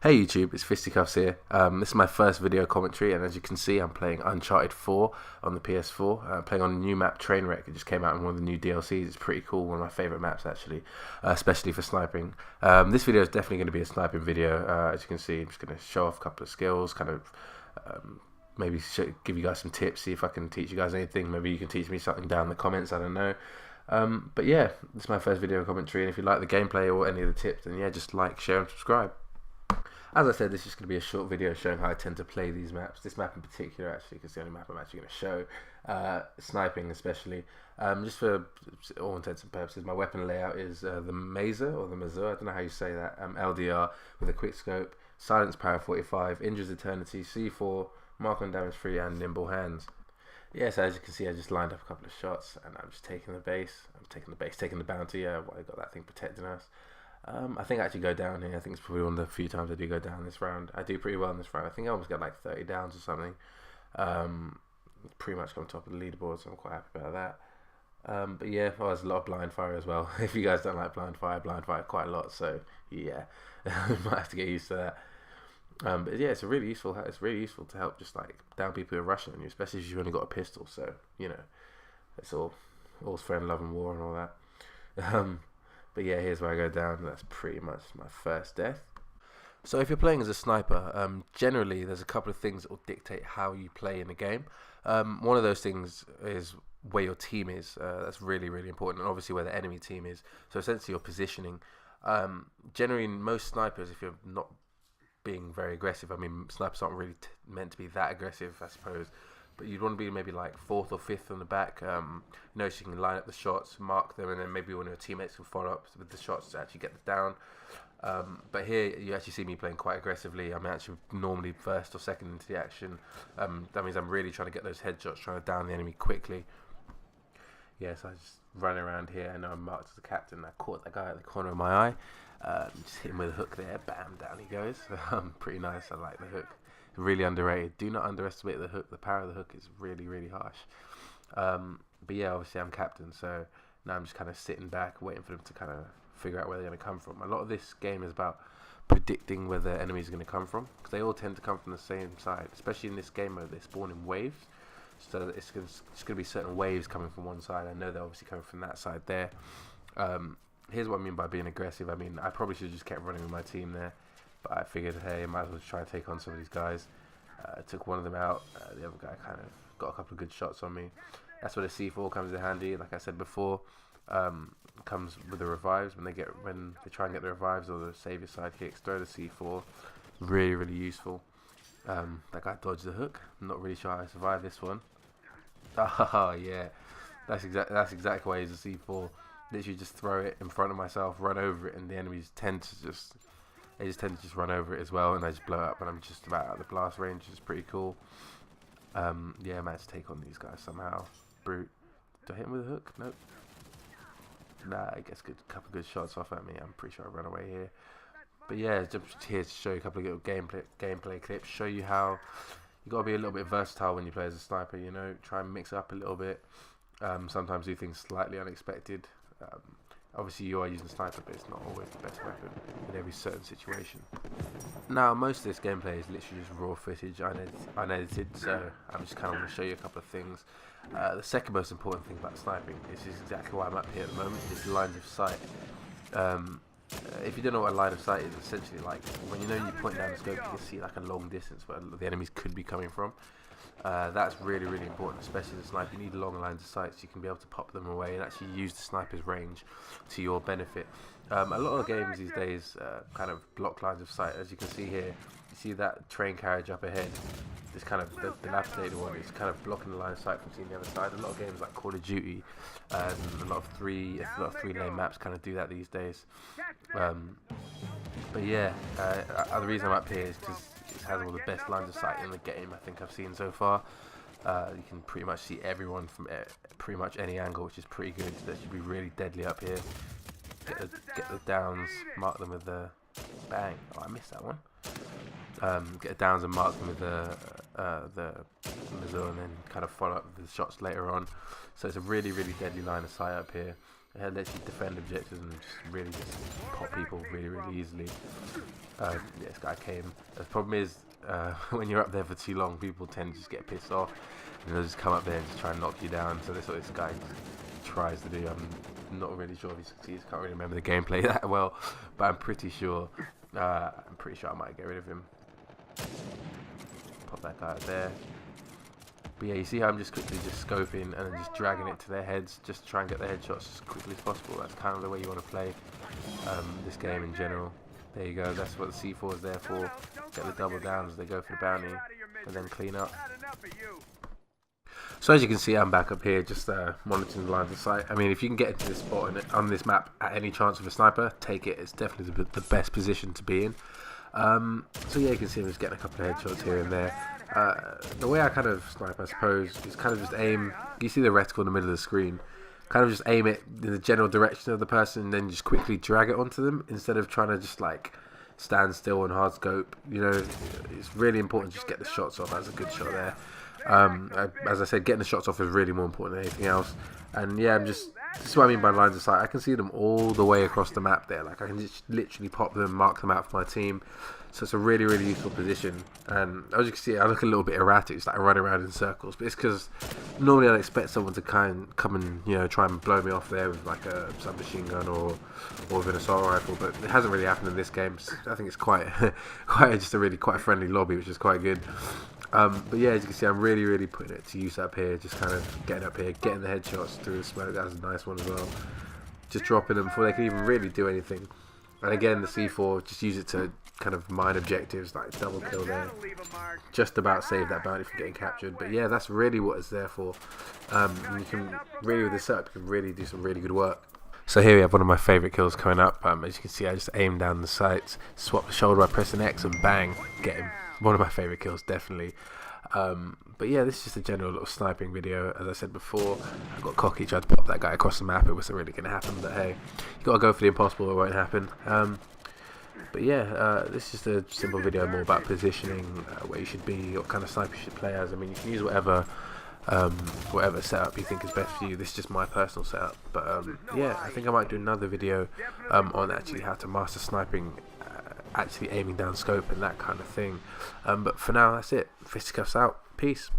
Hey YouTube, it's Fisticuffs here. This is my first video commentary, and as you can see, I'm playing Uncharted 4 on the PS4. Playing on a new map, Trainwreck. It just came out in one of the new DLCs. It's pretty cool, one of my favourite maps actually, especially for sniping. This video is definitely going to be a sniping video. As you can see, I'm just going to show off a couple of skills, kind of maybe give you guys some tips, see if I can teach you guys anything. Maybe you can teach me something down in the comments, I don't know. But yeah, this is my first video commentary, and if you like the gameplay or any of the tips, then yeah, just like, share and subscribe. As I said, this is just going to be a short video showing how I tend to play these maps. This map in particular, actually, because it's the only map I'm actually going to show. Sniping, especially. Just for all intents and purposes, my weapon layout is the Mazer, or the Mazer, I don't know how you say that. LDR with a quick scope, silence power 45, injures eternity, C4, mark on damage free, and nimble hands. Yeah, so as you can see, I just lined up a couple of shots, and I'm just taking the base. I'm taking the base, taking the bounty. I got that thing protecting us. I think I actually go down here. I think it's probably one of the few times I do go down this round. I do pretty well in this round. I think I almost got like 30 downs or something. Pretty much on top of the leaderboard, so I'm quite happy about that. But yeah, there's a lot of blind fire as well. If you guys don't like blind fire quite a lot. So yeah, you might have to get used to that. But yeah, it's really useful to help just like down people who are rushing on you, especially if you've only got a pistol. So you know, it's all's fair in love and war and all that. But yeah, here's where I go down. That's pretty much my first death. So if you're playing as a sniper, generally there's a couple of things that will dictate how you play in the game. One of those things is where your team is. That's really, really important, and obviously where the enemy team is. So essentially your positioning. Generally, most snipers, if you're not being very aggressive, I mean, snipers aren't really meant to be that aggressive, I suppose. But you'd want to be maybe like 4th or 5th on the back, so you can line up the shots, mark them, and then maybe one of your teammates will follow up with the shots to actually get the down. But here you actually see me playing quite aggressively. I'm actually normally 1st or 2nd into the action. That means I'm really trying to get those headshots, trying to down the enemy quickly. Yeah, so I just run around here. I know I'm marked as the captain. I caught that guy at the corner of my eye. Just hit him with a hook there. Bam, down he goes. Pretty nice. I like the hook. Really underrated. Do not underestimate the hook. The power of the hook is really, really harsh. But yeah, obviously I'm captain, so now I'm just kind of sitting back, waiting for them to kind of figure out where they're going to come from. A lot of this game is about predicting where the enemies are going to come from, because they all tend to come from the same side. Especially in this game mode, they spawn in waves, so it's going to be certain waves coming from one side. I know they're obviously coming from that side there. Here's what I mean by being aggressive. I mean, I probably should have just kept running with my team there. But I figured, hey, I might as well try and take on some of these guys. Took one of them out. The other guy kind of got a couple of good shots on me. That's where the C4 comes in handy. Like I said before, comes with the revives. When they try and get the revives or the savior sidekicks, throw the C4. Really, really useful. That guy dodged the hook. I'm not really sure how I survived this one. Oh yeah, that's exactly why I use the C4. Literally just throw it in front of myself, run over it, and the enemies tend to just run over it as well, and I just blow up, and I'm just about out of the blast range, which is pretty cool. Yeah, I managed to take on these guys somehow. Brute. Did I hit him with a hook? Nope. Nah, I guess couple good shots off at me. I'm pretty sure I run away here. But yeah, just here to show you a couple of little gameplay clips, show you how you got to be a little bit versatile when you play as a sniper, you know, try and mix it up a little bit. Sometimes do things slightly unexpected. Obviously you are using sniper, but it's not always the best weapon in every certain situation. Now, most of this gameplay is literally just raw footage, unedited, so I'm just kind of going to show you a couple of things. The second most important thing about sniping, this is exactly why I'm up here at the moment, is lines of sight. If you don't know what a line of sight is, essentially like when you point down the scope, you can see like a long distance where the enemies could be coming from. That's really, really important, especially as a sniper. You need long lines of sight so you can be able to pop them away and actually use the sniper's range to your benefit. A lot of games these days kind of block lines of sight. As you can see here, you see that train carriage up ahead. This kind of the dilapidated one is kind of blocking the line of sight from seeing the other side. A lot of games like Call of Duty and a lot of three-lane maps kind of do that these days. But yeah, the reason I'm up here is because it has all the best lines of sight in the game I think I've seen so far. You can pretty much see everyone from pretty much any angle, which is pretty good. So that should be really deadly up here. Get the downs, mark them with the bang. Oh, I missed that one. Get the downs and mark them with the Mizzou, and then kind of follow up with the shots later on. So it's a really, really deadly line of sight up here. It lets you defend objectives and just really just pop people really easily. This guy came. The problem is when you're up there for too long, people tend to just get pissed off and they'll just come up there and just try and knock you down. So that's what this guy tries to do. I'm not really sure if he succeeds. Can't really remember the gameplay that well, but I'm pretty sure I might get rid of him. Pop that guy out there. But yeah, you see how I'm just quickly just scoping and then just dragging it to their heads, just to try and get their headshots as quickly as possible. That's kind of the way you want to play this game in general. There you go, that's what the C4 is there for. Get the double downs, they go for the bounty, and then clean up. So as you can see, I'm back up here, just monitoring the lines of sight. I mean, if you can get into this spot on this map at any chance of a sniper, take it. It's definitely the best position to be in. So yeah, you can see I'm just getting a couple of headshots here and there. The way I kind of snipe, I suppose, is kind of just aim. You see the reticle in the middle of the screen. Kind of just aim it in the general direction of the person and then just quickly drag it onto them instead of trying to just like stand still and hard scope. You know, it's really important to just get the shots off. That's a good shot there. As I said, getting the shots off is really more important than anything else. And yeah, this is what I mean by lines of sight. I can see them all the way across the map there. Like I can just literally pop them, mark them out for my team. So it's a really useful position. And as you can see, I look a little bit erratic. It's like I run around in circles. But it's because normally I'd expect someone to come and try and blow me off there with like a submachine gun or with an assault rifle. But it hasn't really happened in this game. I think it's quite just a really quite friendly lobby, which is quite good. But yeah, as you can see, I'm really putting it to use up here. Just kind of getting up here, getting the headshots through the smoke. That was a nice one as well. Just dropping them before they can even really do anything. And again, the C4, just use it to kind of mine objectives, like double kill there. Just about save that bounty from getting captured. But yeah, that's really what it's there for. And you can really, with this setup, you can really do some really good work. So here we have one of my favourite kills coming up. As you can see, I just aim down the sights, swap the shoulder by pressing X and bang, get him. One of my favourite kills, definitely. But yeah, this is just a general little sniping video. As I said before, I got cocky, tried to pop that guy across the map. It wasn't really going to happen, but hey, you got to go for the impossible, it won't happen. But yeah, this is just a simple video more about positioning, where you should be, what kind of sniper you should play as. I mean, you can use whatever setup you think is best for you. This is just my personal setup. But yeah, I think I might do another video on actually how to master sniping, actually aiming down scope and that kind of thing. But for now, that's it. Fisticuffs out. Peace.